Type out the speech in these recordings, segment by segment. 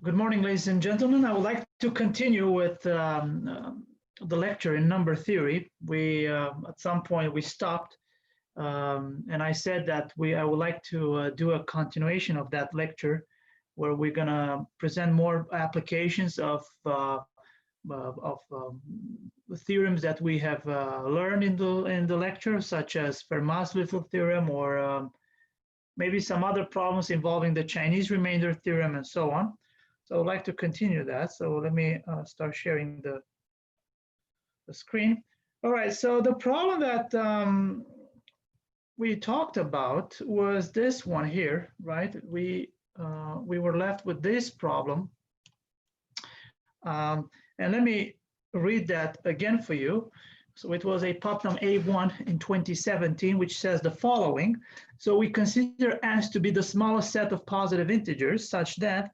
Good morning, ladies and gentlemen. I would like to continue with the lecture in number theory. At some point we stopped, and I said that I would like to do a continuation of that lecture, where we're going to present more applications of the theorems that we have learned in the lecture, such as Fermat's little theorem, or maybe some other problems involving the Chinese remainder theorem, and so on. So I'd like to continue that. So let me start sharing the screen. All right, so the problem that we talked about was this one here, right? We were left with this problem. And let me read that again for you. So it was a Putnam A1 in 2017, which says the following. So we consider S to be the smallest set of positive integers such that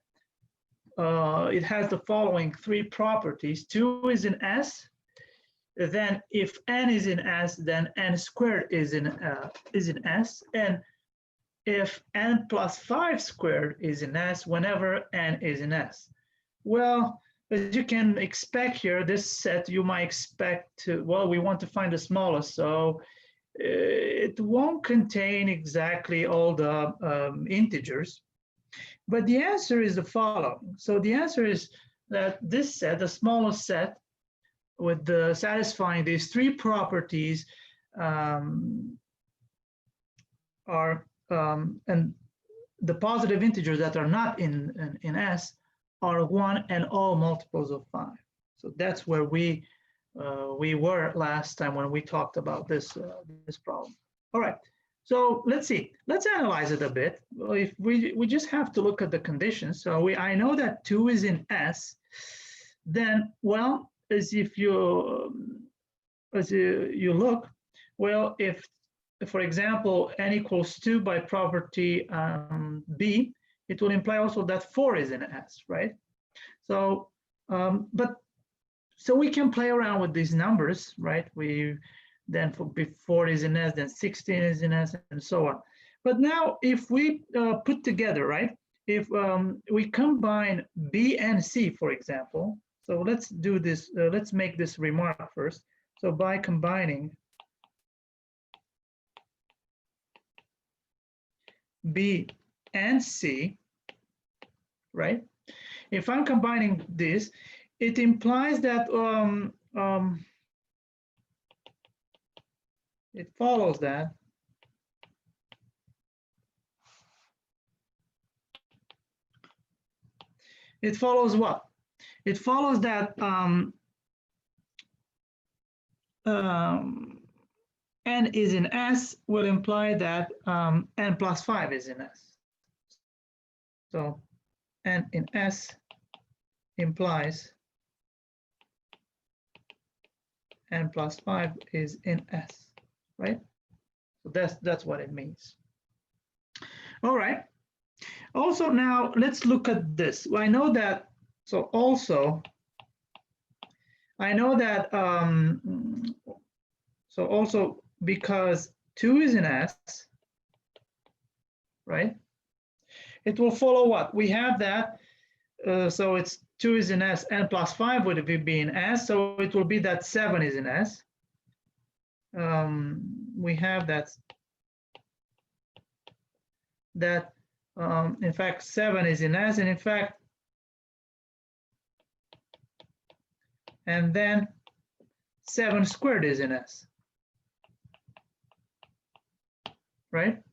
it has the following three properties. 2 is in S. Then if n is in S, then n squared is in S. And if n plus 5 squared is in S, whenever n is in S. Well, as you can expect here, this set you might expect to, well, we want to find the smallest, so it won't contain exactly all the integers. But the answer is the following. So the answer is that this set, the smallest set, with satisfying these three properties, and the positive integers that are not in S are 1 and all multiples of 5. So that's where we were last time when we talked about this problem. All right. So let's see. Let's analyze it a bit. If we just have to look at the conditions. So I know that 2 is in S. Then, well, as you look, well, if for example n equals 2 by property B, it will imply also that 4 is in S, right? So, so we can play around with these numbers, right? Then for 4 is in S, then 16 is in S, and so on. But now if we put together, right, if we combine B and C, for example, so let's do this, let's make this remark first. So by combining B and C, right, if I'm combining this, it implies that it follows that it follows what? It follows that n is in S will imply that n plus 5 is in S. So n in S implies n plus 5 is in S, right? So that's what it means. All right. Also, now let's look at this. Well, I know that. So also, I know that. So also because 2 is in S, right? It will follow what? We have that. So it's 2 is in S, n plus 5 would be in S. So it will be that 7 is in S. We have that in fact 7 is in S, and in fact, and then 7 squared is in S, right?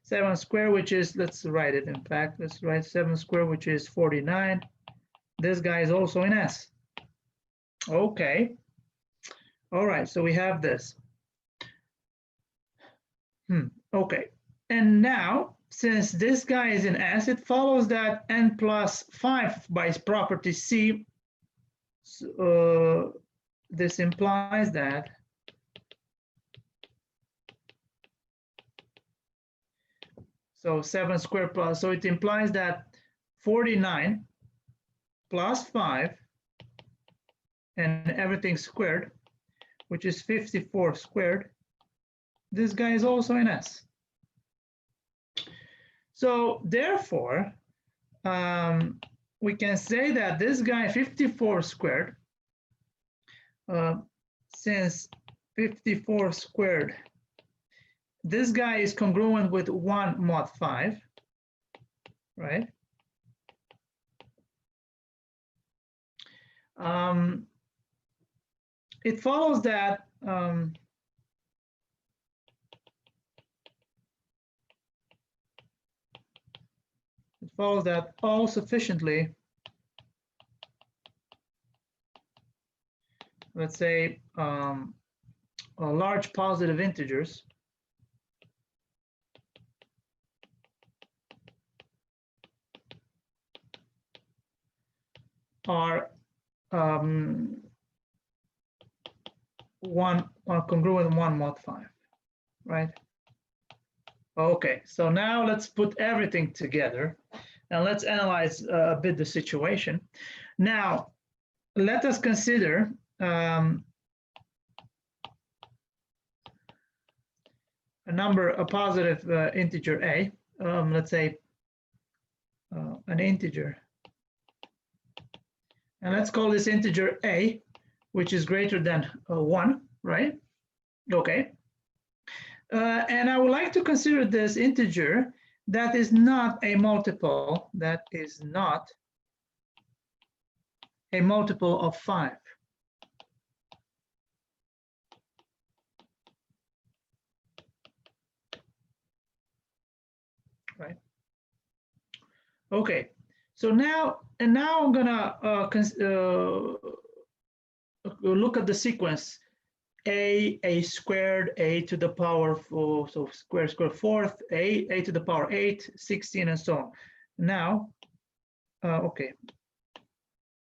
7 squared, which is, let's write it, in fact, let's write 7 squared, which is 49. This guy is also in S. Okay. All right, so we have this. Okay, and now, since this guy is in S, it follows that n plus 5 by property C, this implies that so 7 squared plus, so it implies that 49 plus 5 and everything squared, which is 54 squared, this guy is also in S. So therefore, we can say that this guy 54 squared, since 54 squared, this guy is congruent with 1 mod 5, right? It follows that all sufficiently, let's say, large positive integers are congruent 1 mod 5, right? Okay, so now let's put everything together and let's analyze a bit the situation. Now, let us consider a positive integer a, let's say an integer. And let's call this integer a, which is greater than 1, right? Okay. And I would like to consider this integer that is not a multiple, of 5. Right? Okay. So now I'm gonna look at the sequence a squared, a to the power 4, so square fourth, a to the power 8, 16, and so on. Now, okay,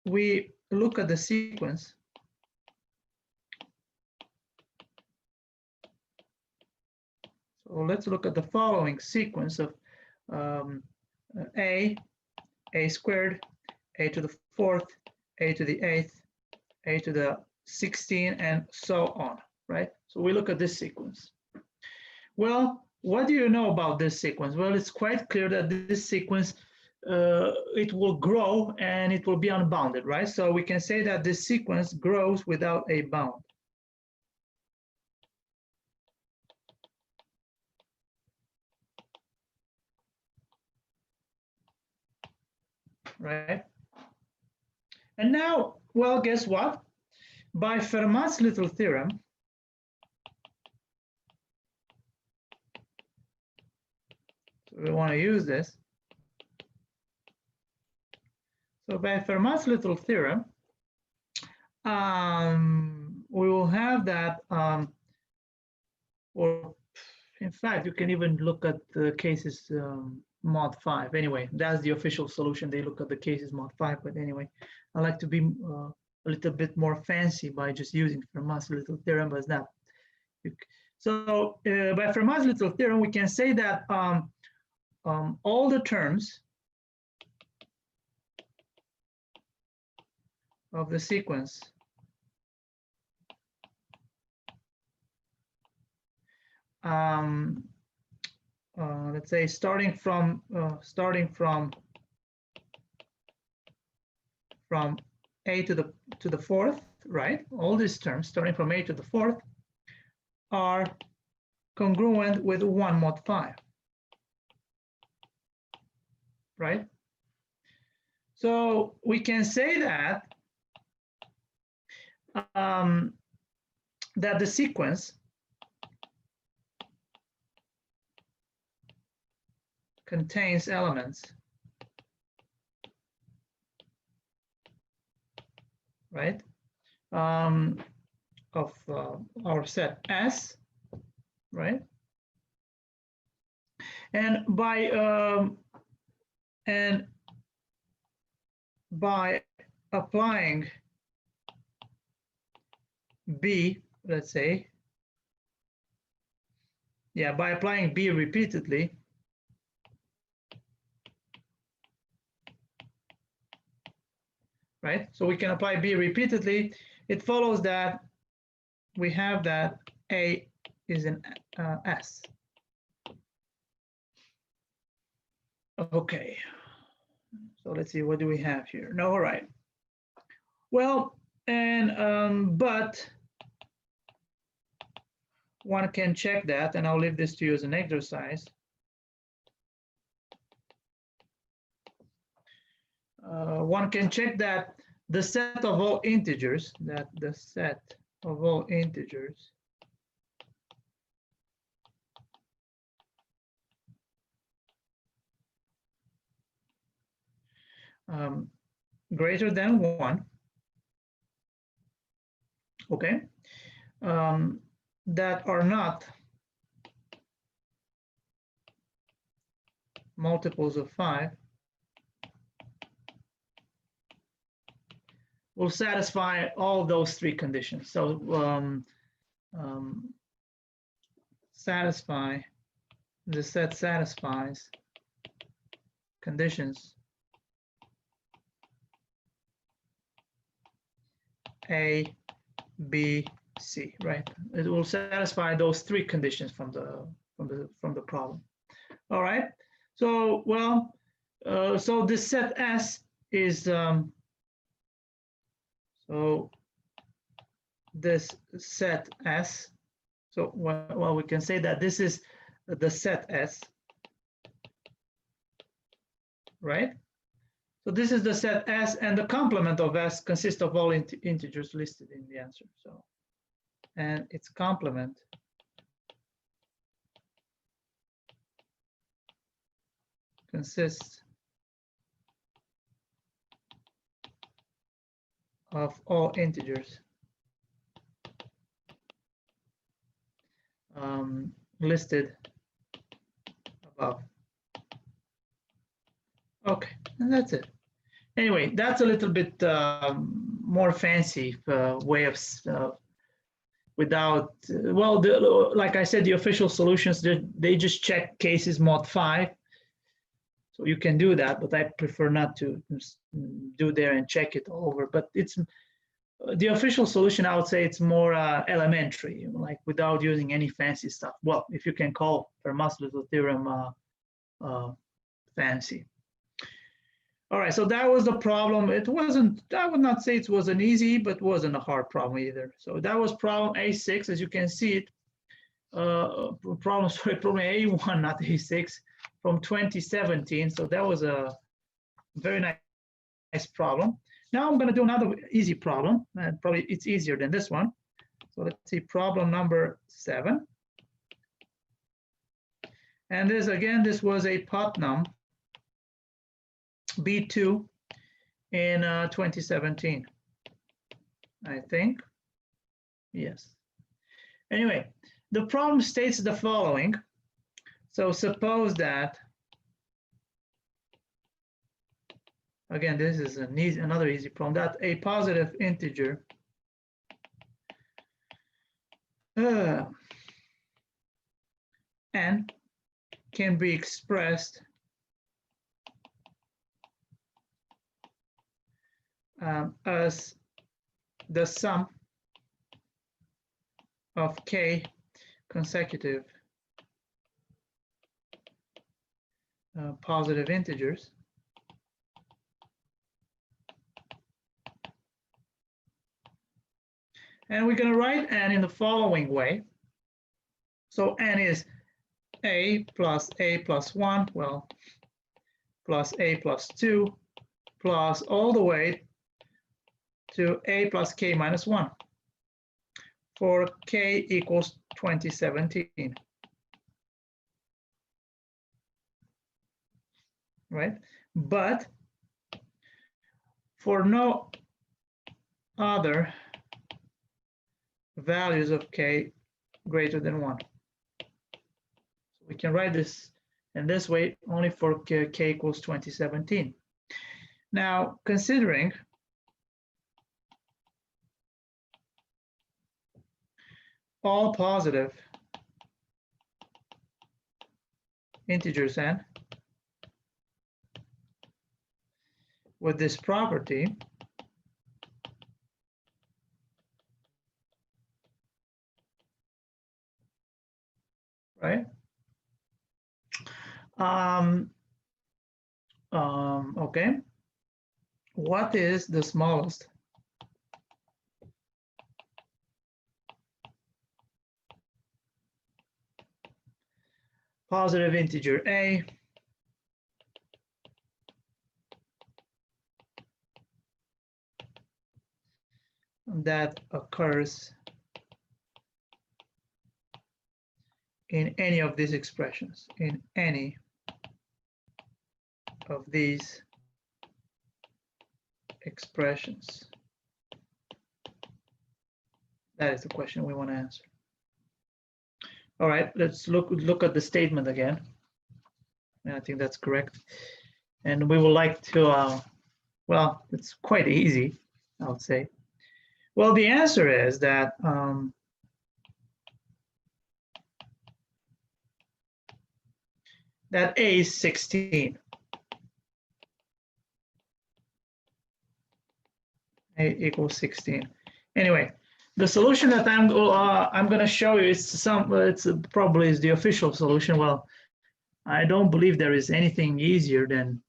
we look at the sequence. So let's look at the following sequence of a squared, a to the 4th, a to the 8th, a to the 16, and so on, right? So we look at this sequence. Well, what do you know about this sequence? Well, it's quite clear that this sequence, it will grow and it will be unbounded, right? So we can say that this sequence grows without a bound. Right? And now, well, guess what? By Fermat's little theorem, so we want to use this. So by Fermat's little theorem, we will have that, or in fact, you can even look at the cases mod 5. Anyway, that's the official solution. They look at the cases mod 5, but anyway, I like to be a little bit more fancy by just using Fermat's little theorem as that. So by Fermat's little theorem, we can say that all the terms of the sequence let's say starting from a to the 4th, right? All these terms starting from a to the 4th are congruent with 1 mod 5, right? So we can say that that the sequence contains elements, right, of our set S, right? And by applying B, let's say, yeah, by applying B repeatedly, right? So we can apply B repeatedly. It follows that we have that A is an S. Okay. So let's see, what do we have here? No, all right. Well, and but one can check that, and I'll leave this to you as an exercise. One can check that the set of all integers, greater than 1, okay, that are not multiples of 5 will satisfy all those 3 conditions. So satisfy, the set satisfies conditions A, B, C, right? It will satisfy those 3 conditions from the problem. All right. So well, so this set S is so this set S. So well, we can say that this is the set S, right? So this is the set S, and the complement of S consists of all integers listed in the answer. So, and its complement consists of all integers listed above. Okay, and that's it. Anyway, that's a little bit more fancy way of without, well, like I said, the official solutions, they just check cases mod 5. So you can do that, but I prefer not to do there and check it over. But it's the official solution, I would say it's more elementary, like without using any fancy stuff. Well, if you can call Fermat's little theorem fancy. All right, so that was the problem. It wasn't, I would not say it was an easy, but wasn't a hard problem either. So that was problem A6, as you can see it. Problem A1, not A6, from 2017. So that was a very nice problem. Now I'm going to do another easy problem, and probably it's easier than this one. So let's see, problem number 7. And this, again, this was a Putnam B2 in 2017, I think. Yes. Anyway, the problem states the following. So suppose that, again, this is another easy problem, that a positive integer n can be expressed as the sum of k consecutive positive integers and we're going to write n in the following way. So n is a plus 1, well, plus a plus 2, plus all the way to a plus k minus 1 for k equals 2017. Right? But for no other values of k greater than 1. So we can write this in this way only for k equals 2017. Now, considering all positive integers n with this property, right? Okay, what is the smallest positive integer a that occurs in any of these expressions, in any of these expressions? That is the question we want to answer. All right, let's look at the statement again. And I think that's correct. And we would like to, well, it's quite easy, I would say. Well, the answer is that that a is 16. A equals 16. Anyway, the solution that I'm going to show you is it's probably is the official solution. Well, I don't believe there is anything easier than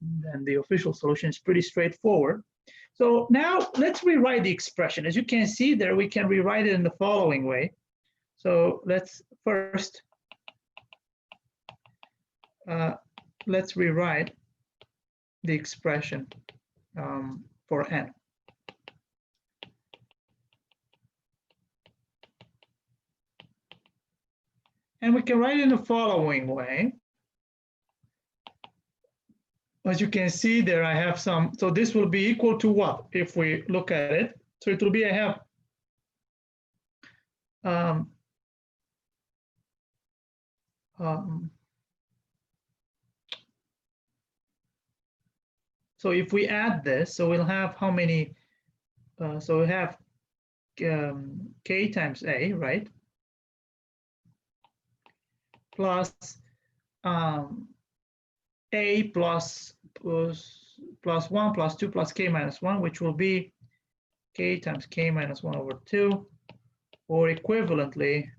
the official solution. It's pretty straightforward. So now let's rewrite the expression. As you can see there, we can rewrite it in the following way. So let's first let's rewrite the expression for n. And we can write it in the following way. As you can see there, I have some, so this will be equal to what if we look at it? So it will be, I have so if we add this, so we'll have how many, so we have k times a, right? Plus a plus 1 plus 2 plus k minus 1, which will be k times k minus 1 over 2, or equivalently,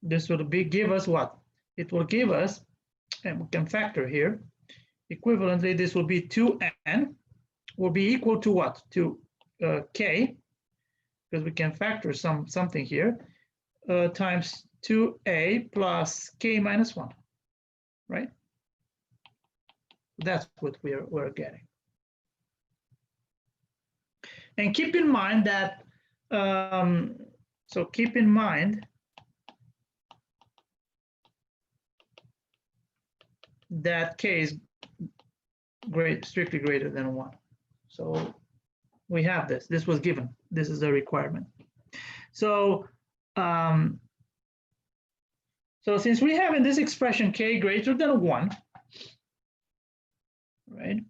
this will give us what? It will give us, and we can factor here, equivalently, this will be 2n, will be equal to what? To k, because we can factor something here, times 2a plus k minus 1, right? That's what we're getting. And keep in mind that, so keep in mind that k is strictly greater than 1. So we have this. This was given. This is a requirement. So, so since we have in this expression k greater than 1, right,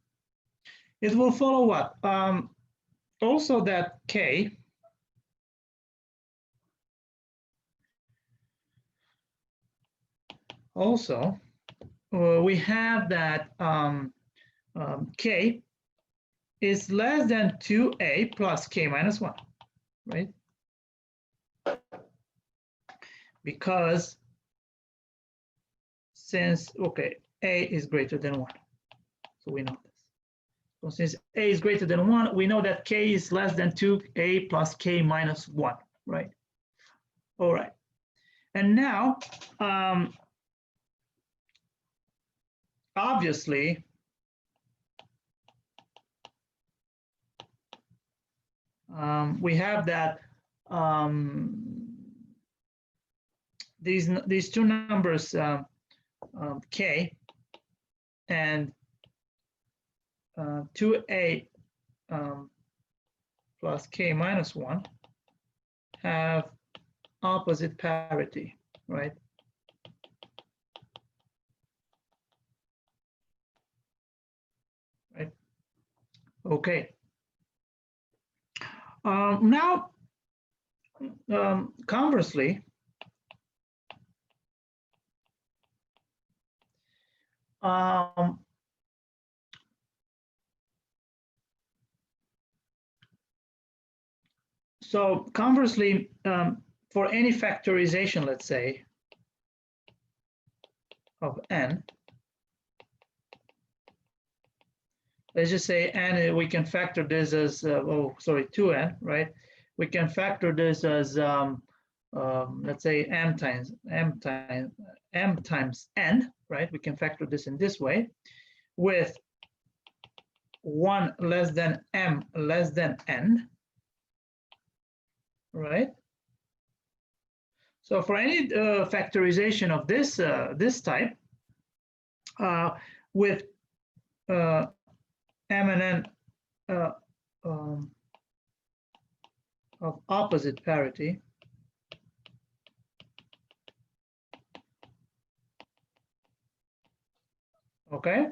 it will follow what? Also that k also we have that k is less than 2a plus k minus 1, right? Because since, okay, a is greater than 1, so we know this. So since a is greater than 1, we know that k is less than 2a plus k minus 1, right? All right. And now, obviously, we have that these two numbers, k and 2a plus k minus 1 have opposite parity, right? Right. Okay. Now, conversely, so conversely, for any factorization, let's say, of n, let's just say n, we can factor this as, 2n, right? We can factor this as, let's say m times n, right? We can factor this in this way with 1 less than m less than n, right? So for any factorization of this this type with m and n of opposite parity, okay,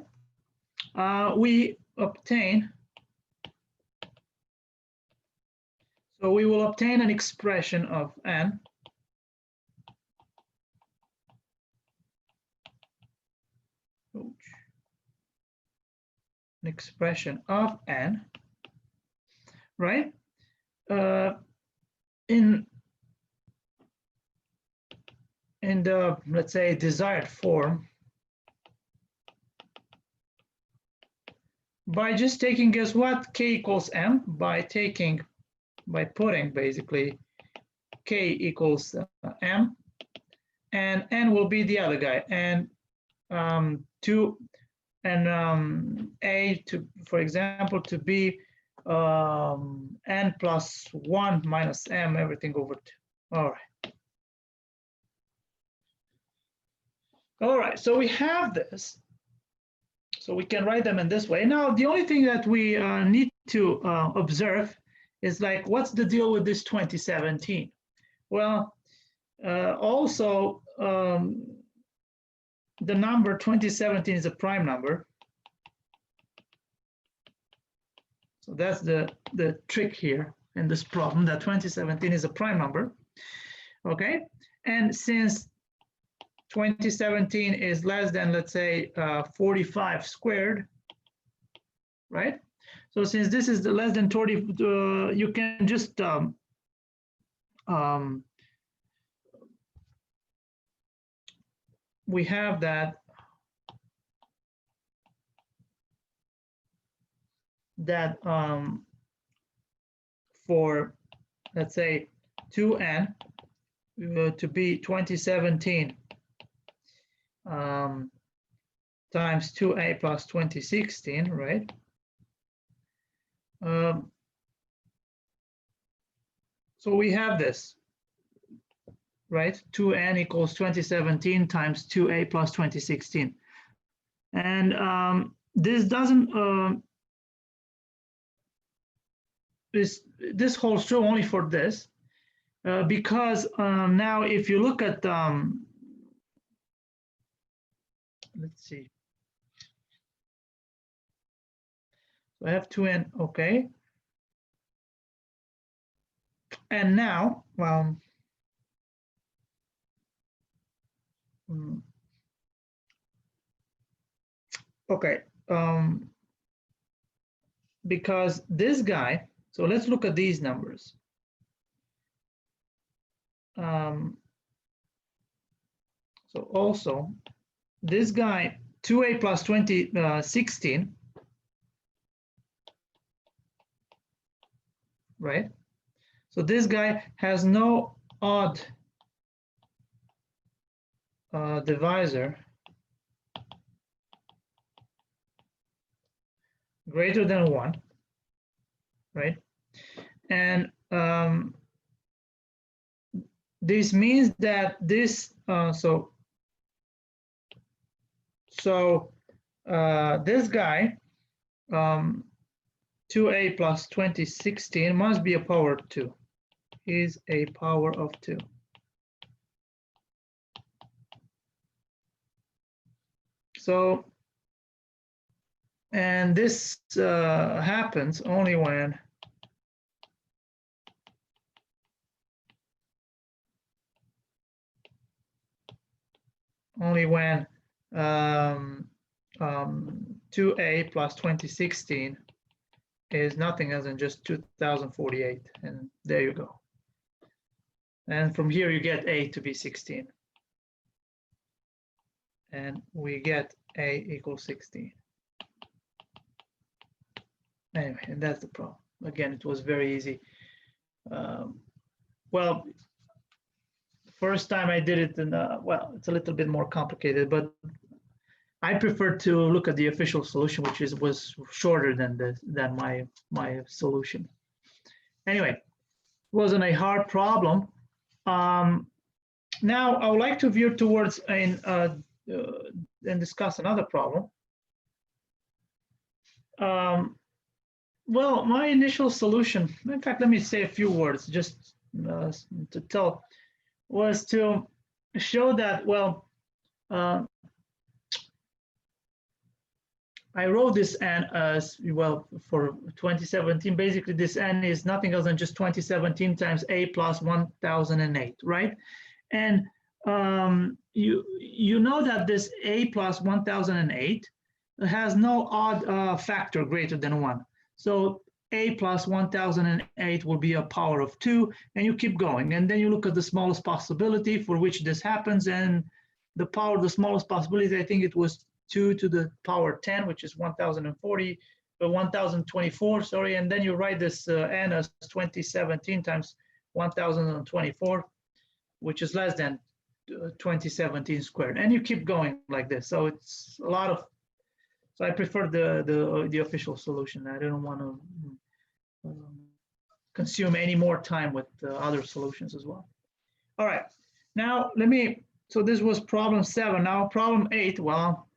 we obtain, so we will obtain an expression of n an expression of n, right? In the, let's say, desired form, by just taking, guess what, k equals m, by putting basically k equals m, and n will be the other guy, and a to, for example, to be n plus 1 minus m, everything over 2. All right, so we have this. So we can write them in this way. Now, the only thing that we need to observe is, like, what's the deal with this 2017? Well, also, the number 2017 is a prime number. So that's the trick here in this problem, that 2017 is a prime number, okay? And since 2017 is less than, let's say, 45 squared, right? So since this is the less than 30, you can just we have that for, let's say, 2n to be 2017 times 2a plus 2016, right? So we have this, right? 2n equals 2017 times 2a plus 2016. And this doesn't, this holds true only for this, because now if you look at, let's see. So I have 2n, okay. And now, well, okay, because this guy, so let's look at these numbers. So also, this guy, 2a plus 2016, right? So this guy has no odd divisor greater than 1, right? And this means that this, this guy, 2a plus 2016 must be a power of 2, is a power of 2. So, and this happens only when only when 2a plus 2016 is nothing else than just 2048, and there you go. And from here, you get A to be 16. And we get A equals 16. Anyway, and that's the problem. Again, it was very easy. Well, the first time I did it, and well, it's a little bit more complicated, but I prefer to look at the official solution, which was shorter than my solution. Anyway, it wasn't a hard problem. Now I would like to veer towards and discuss another problem. Well, my initial solution, in fact, let me say a few words just to tell, was to show that, well, I wrote this n as, well, for 2017, basically this n is nothing else than just 2017 times A plus 1008, right? And you know that this A plus 1008 has no odd factor greater than 1. So A plus 1008 will be a power of 2, and you keep going. And then you look at the smallest possibility for which this happens, and the power of the smallest possibility, I think it was 2 to the power 10, which is 1024, sorry. And then you write this n as 2017 times 1024, which is less than 2017 squared. And you keep going like this. So it's a lot of, so I prefer the official solution. I don't want to consume any more time with other solutions as well. All right, now let me, so this was problem 7. Now problem 8, well,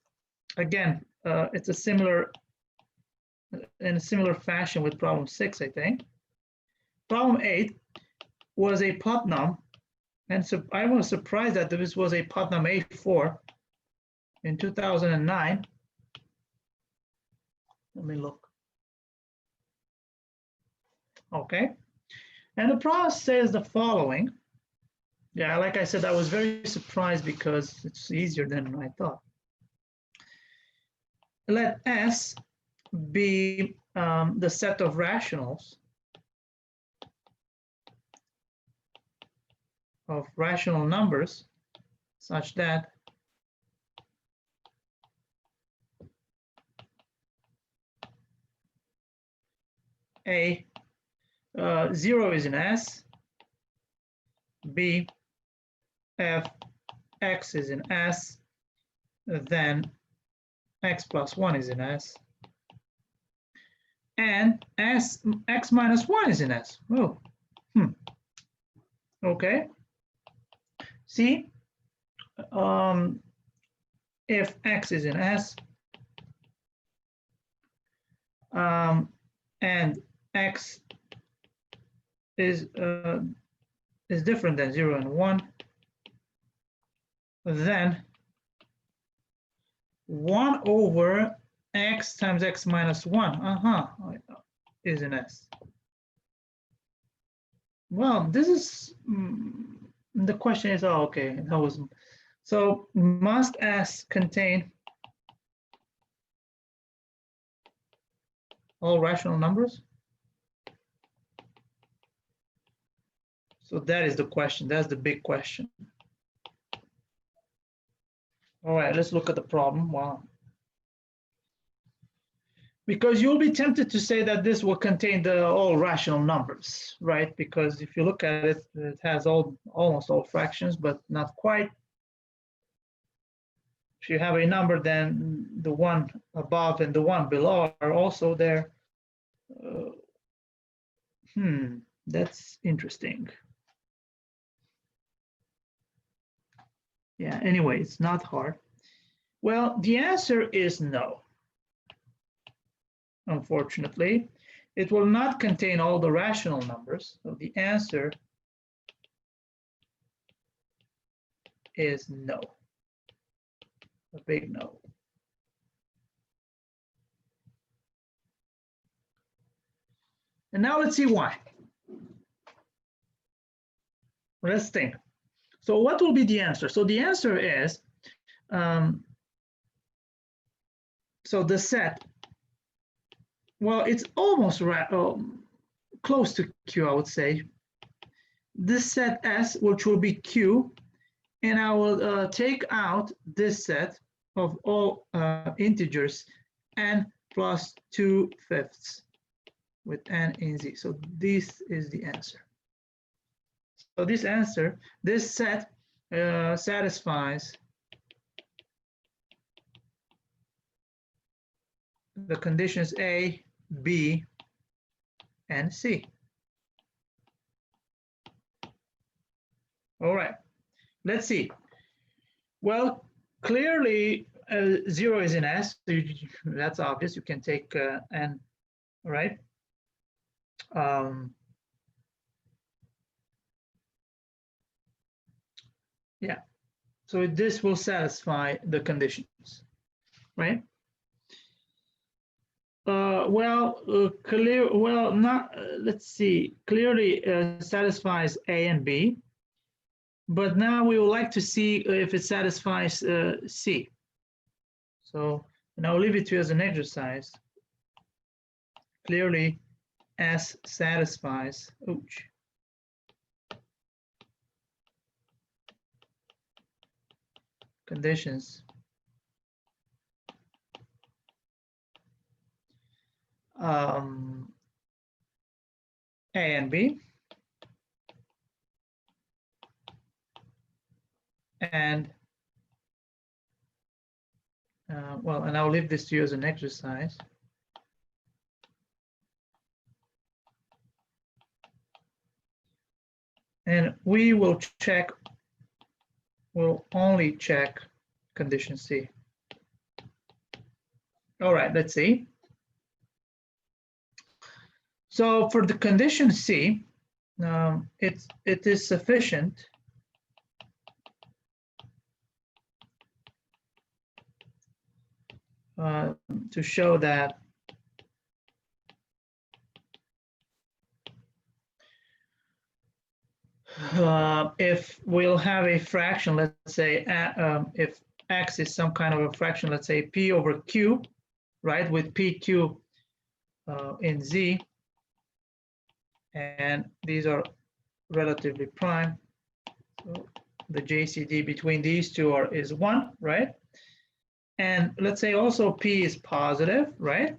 again, it's a similar, in a similar fashion with problem 6, I think. Problem 8 was a Putnam, and so I was surprised that this was a Putnam A4 in 2009. Let me look. Okay, and the problem says the following. Yeah, like I said, I was very surprised because it's easier than I thought. Let S be the set of rationals of rational numbers such that A, 0 is in S, B, F, X is in S, then X plus 1 is in S, and X minus 1 is in S. Oh, okay. See, if X is in S, and X is different than 0 and 1, then 1 over X times X minus 1 is in S. Well, this is the question is, oh, okay, that was, so must S contain all rational numbers? So that is the question. That's the big question. All right, let's look at the problem. Wow. Because you'll be tempted to say that this will contain all rational numbers, right? Because if you look at it, it has almost all fractions, but not quite. If you have a number, then the one above and the one below are also there. That's interesting. Yeah, anyway, it's not hard. Well, the answer is no. Unfortunately, it will not contain all the rational numbers. So the answer is no. A big no. And now let's see why. Let's think. So what will be the answer? So the answer is, so the set, well, it's almost close to Q, I would say. this set S, which will be Q, and I will take out this set of all integers n plus 2/5 with n in Z. So this is the answer. So this answer, this set satisfies the conditions A, B, and C. All right, let's see. Well, clearly 0 is in S, so that's obvious. You can take n, right? Yeah, so this will satisfy the conditions, right? Let's see, clearly satisfies A and B, but now we would like to see if it satisfies C. So, and I'll leave it to you as an exercise. Clearly, S satisfies, ouch. Conditions. A and B, and and I'll leave this to you as an exercise. And we will check, we'll only check condition C. All right, let's see. So for the condition C, it is sufficient to show that if we'll have a fraction, let's say if x is some kind of a fraction, let's say p over q, right, with pq in Z, and these are relatively prime. So the JCD between these two is 1, right? And let's say also P is positive, right?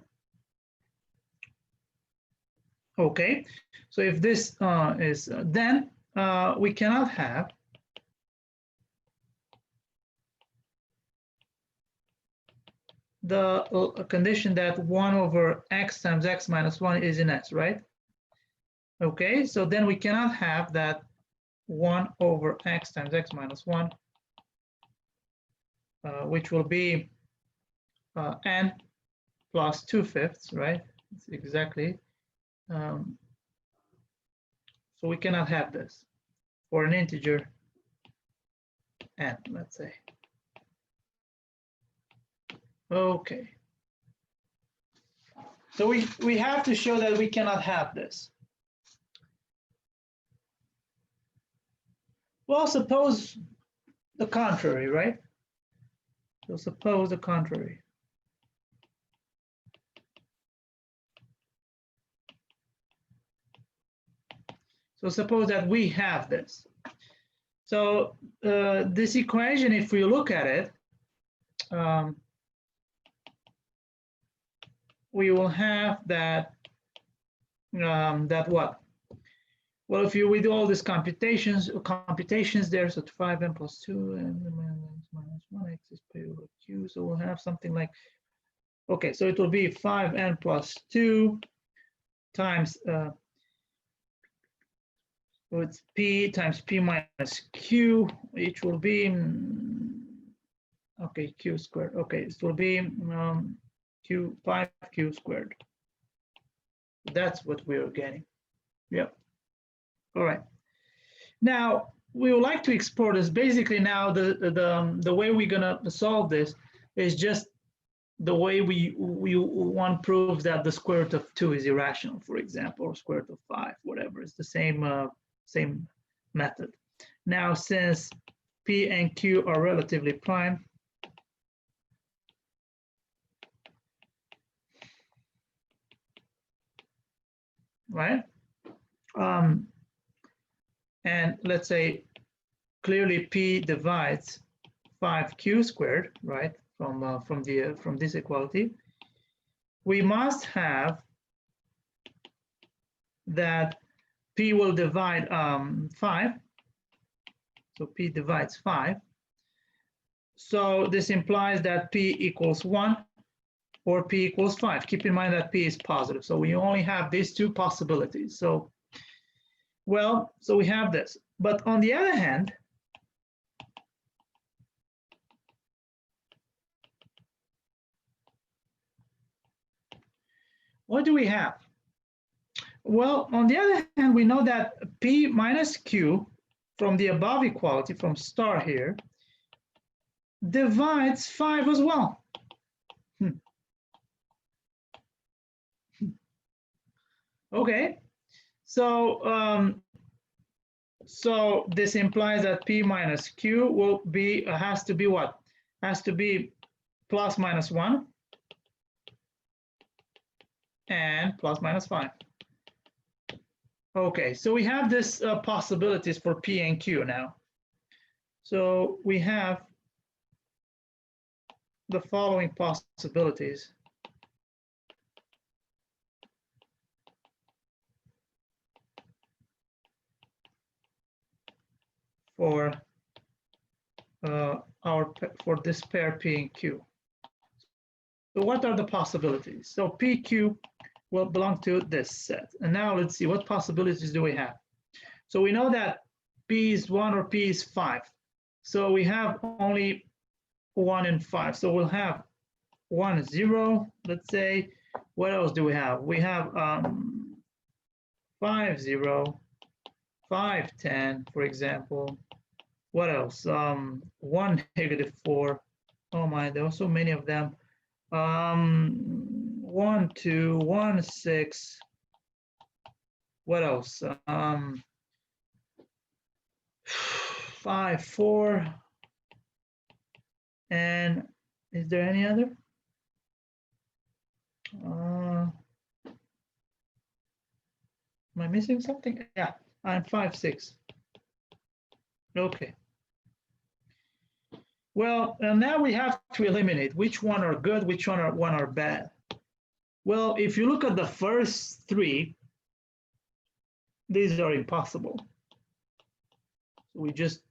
Okay, so if this is, then we cannot have the condition that 1 over x times x minus 1 is in S, right? Okay, so then we cannot have that 1 over x times x minus 1, which will be n plus 2/5, right? It's exactly. So we cannot have this for an integer n, let's say. Okay. So we have to show that we cannot have this. Well, suppose the contrary, right? So suppose the contrary. So suppose that we have this. So this equation, if we look at it, we will have that, that what? Well, if we do all these computations there, so 5n plus 2 and minus 1x is p over q. So we'll have something like, okay, so it will be 5n plus 2 times, so it's p times p minus q, which will be, okay, q squared. Okay, it will be 5q squared. That's what we're getting. Yep. All right. Now we would like to export this. Basically, now the way we're gonna solve this is just the way we want proof that the square root of 2 is irrational, for example, or square root of 5, whatever. It's the same method. Now, since p and q are relatively prime, right? and let's say clearly P divides 5Q squared, right, from this equality, we must have that P will divide 5. So P divides 5. So this implies that P equals 1 or P equals 5. Keep in mind that P is positive. So we only have these two possibilities. So, well, so we have this. But on the other hand, what do we have? Well, on the other hand, we know that P minus Q from the above equality, from star here, divides 5 as well. Okay, so so this implies that P minus Q will be has to be what? Has to be plus minus 1 and plus minus 5. Okay, so we have this possibilities for P and Q now. So we have the following possibilities. For for this pair P and Q. So what are the possibilities? So PQ will belong to this set. And now let's see, what possibilities do we have? So we know that P is 1 or P is 5. So we have only 1 and 5. So we'll have 1, 0, let's say. What else do we have? We have 5, 0, 5, 10, for example. What else? 1, negative 4. Oh my, there are so many of them. 1, 2, 1, 6. What else? 5, 4. And is there any other? Am I missing something? Yeah, and 5, 6. Okay. Well, and now we have to eliminate which one are good, which one are bad. Well, if you look at the first 3, these are impossible. So we just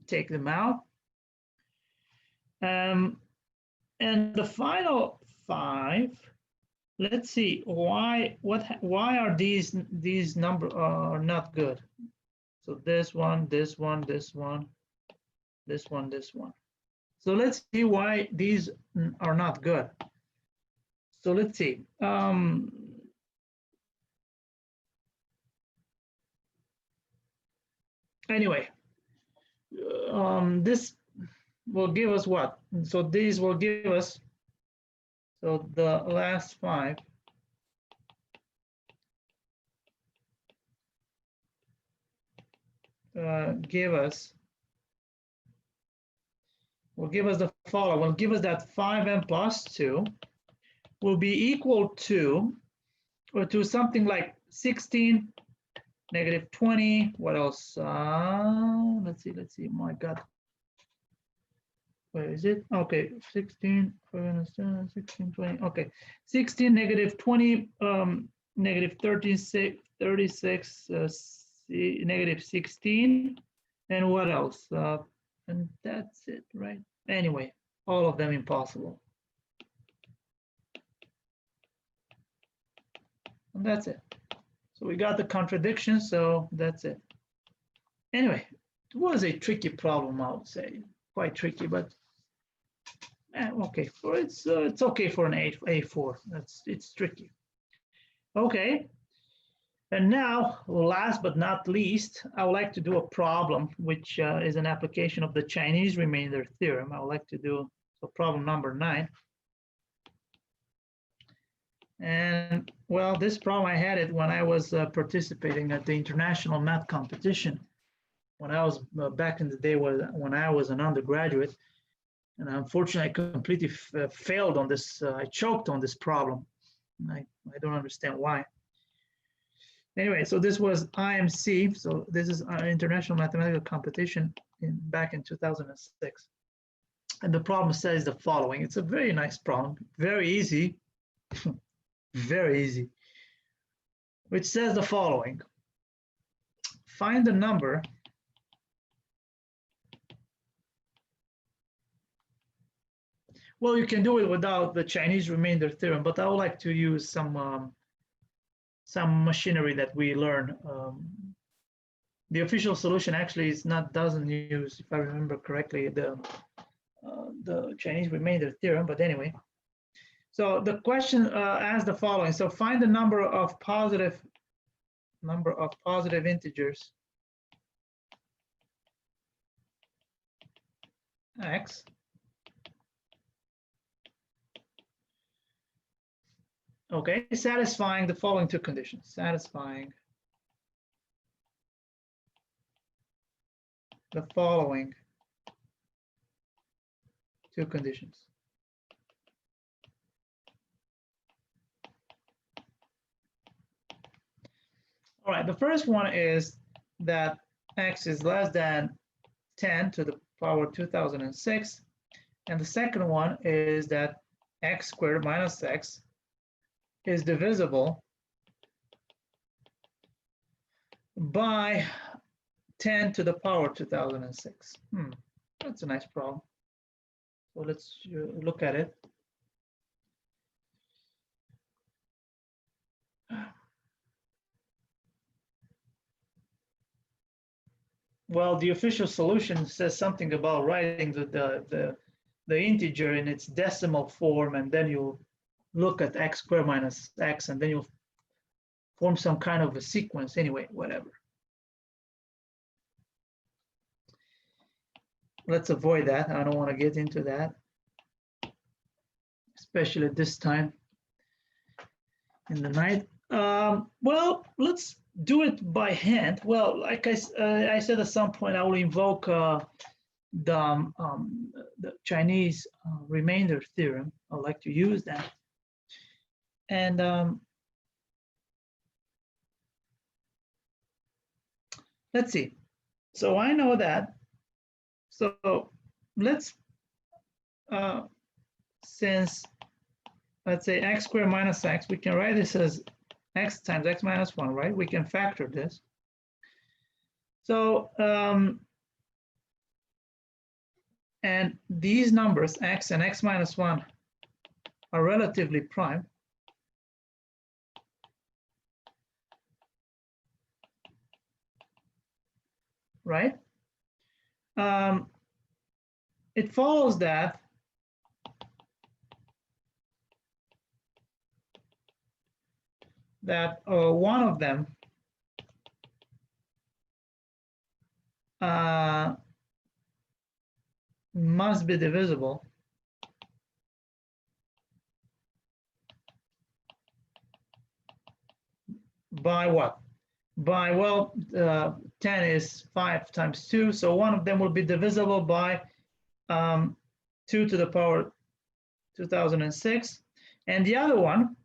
take them out. And the final 5, let's see why are these numbers are not good. So this one, this one, this one, this one, this one. So let's see why these are not good. So let's see. Anyway, this will give us what? So these will give us, so the last 5 will give us the following. Will give us that 5m plus 2 will be equal to, or to something like 16, negative 20. What else? Let's see. My God. Where is it? Okay, 16, 16, 20. Okay, 16, negative 20, negative 36, negative 16, and what else? And that's it, right? Anyway, all of them impossible. And that's it. So we got the contradiction, so that's it. Anyway, it was a tricky problem, I would say. Quite tricky, but okay. It's okay for an A4. It's tricky. Okay. And now, last but not least, I would like to do a problem which is an application of the Chinese remainder theorem. I would like to do problem number 9. And well, this problem I had it when I was participating at the international math competition. When I was back in the day when I was an undergraduate, and unfortunately I completely failed on this. I choked on this problem. I don't understand why. Anyway, so this was IMC. So this is our international mathematical competition back in 2006. And the problem says the following. It's a very nice problem, very easy, very easy, which says the following. Find the number well, you can do it without the Chinese remainder theorem, but I would like to use some machinery that we learn. The official solution actually doesn't use, if I remember correctly, the Chinese remainder theorem, but anyway. So the question asks the following. So find the number of positive integers x okay, satisfying the following two conditions. Satisfying the following two conditions. All right, the first one is that x is less than 10 to the power 2006. And the second one is that x squared minus x is divisible by 10 to the power 2006. That's a nice problem. So let's look at it. Well, the official solution says something about writing the integer in its decimal form, and then you look at x squared minus x, and then you'll form some kind of a sequence. Anyway, whatever. Let's avoid that. I don't want to get into that, especially at this time in the night. Well, let's do it by hand. Well, like I said, at some point I will invoke the Chinese remainder theorem. I like to use that. And let's see. So I know that. So let's, since, let's say x squared minus x, we can write this as x times x minus 1, right? We can factor this. So, and these numbers, x and x minus 1, are relatively prime. Right? It follows that one of them must be divisible by what? By, well, 10 is 5 times 2, so one of them will be divisible by 2 to the power 2006, and the other one,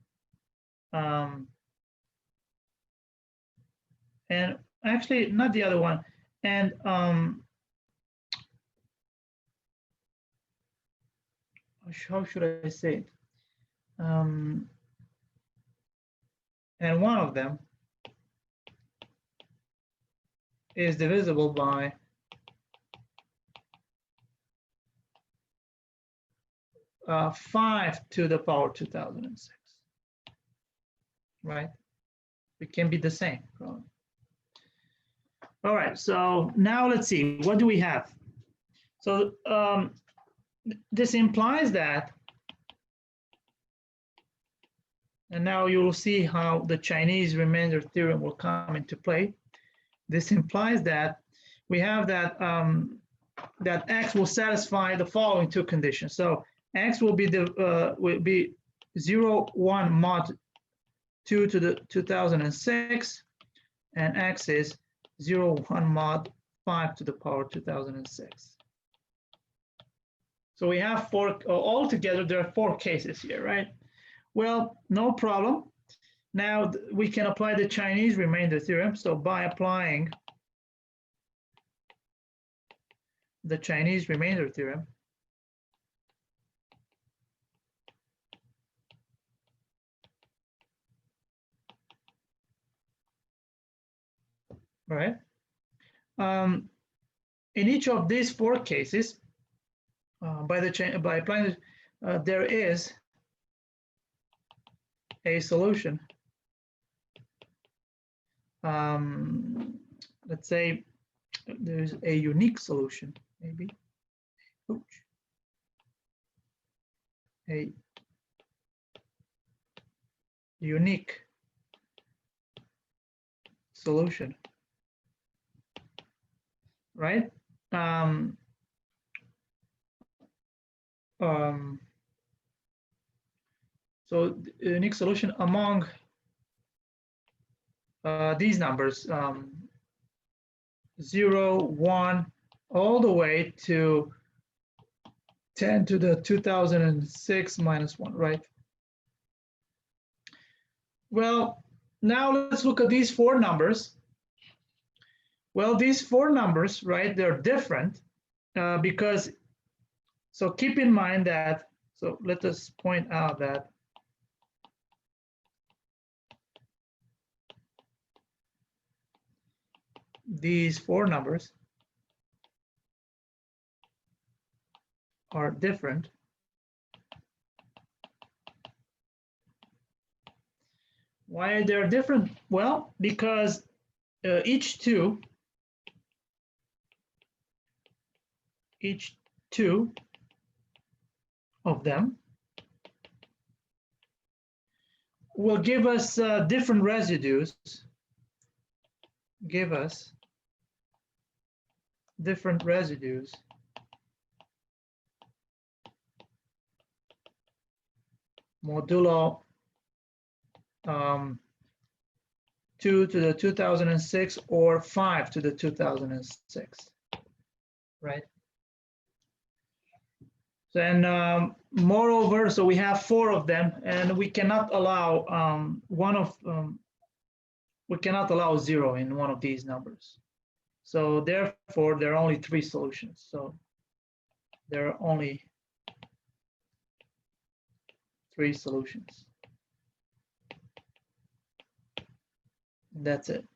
and actually not the other one, and how should I say it? And one of them is divisible by 5 to the power 2006, right? It can be the same. All right, so now let's see, what do we have? So this implies that, and now you will see how the Chinese remainder theorem will come into play. This implies that we have that that x will satisfy the following two conditions. So x will be 0, 1 mod 2 to the 2006, and x is 0, 1 mod 5 to the power 2006. So we have four, altogether there are 4 cases here, right? Well, no problem. Now we can apply the Chinese remainder theorem. So by applying the Chinese remainder theorem, right? In each of these four cases, by applying, there is a solution. Let's say there's a unique solution, maybe. Oops. A unique solution, right? So the unique solution among these numbers, 0, 1, all the way to 10 to the 2006 minus 1, right? Well, now let's look at these four numbers. Well, these four numbers, right, they're different because, so keep in mind that, so let us point out that these four numbers are different. Why they're different? Well, because each two of them will give us different residues, modulo 2 to the 2006 or 5 to the 2006, right? And moreover, so we have four of them, and we cannot allow we cannot allow 0 in one of these numbers. So therefore, there are only 3 solutions. So there are only 3 solutions. That's it.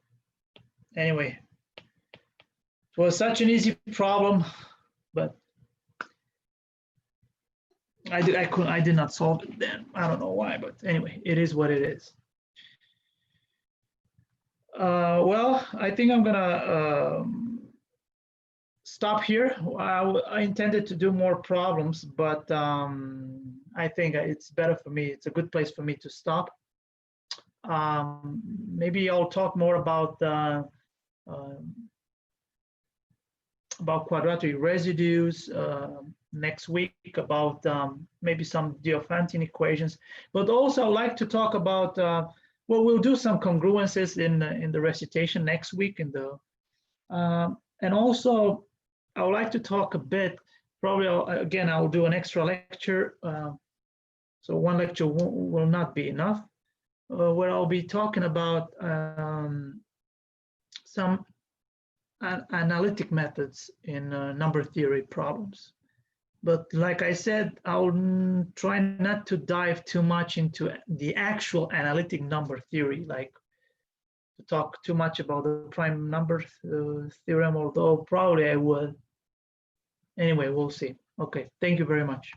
Anyway, it was such an easy problem, but I did not solve it then. I don't know why, but anyway, it is what it is. Well, I think I'm gonna stop here. I intended to do more problems, but I think it's better for me. It's a good place for me to stop. Maybe I'll talk more about quadratic residues next week, about maybe some Diophantine equations, but also I'd like to talk about well, we'll do some congruences in the recitation next week, and also I would like to talk a bit, probably again I'll do an extra lecture, so one lecture will not be enough, where I'll be talking about some analytic methods in number theory problems. But like I said, I'll try not to dive too much into the actual analytic number theory, like to talk too much about the prime number theorem, although probably I would. Anyway, we'll see. Okay, thank you very much.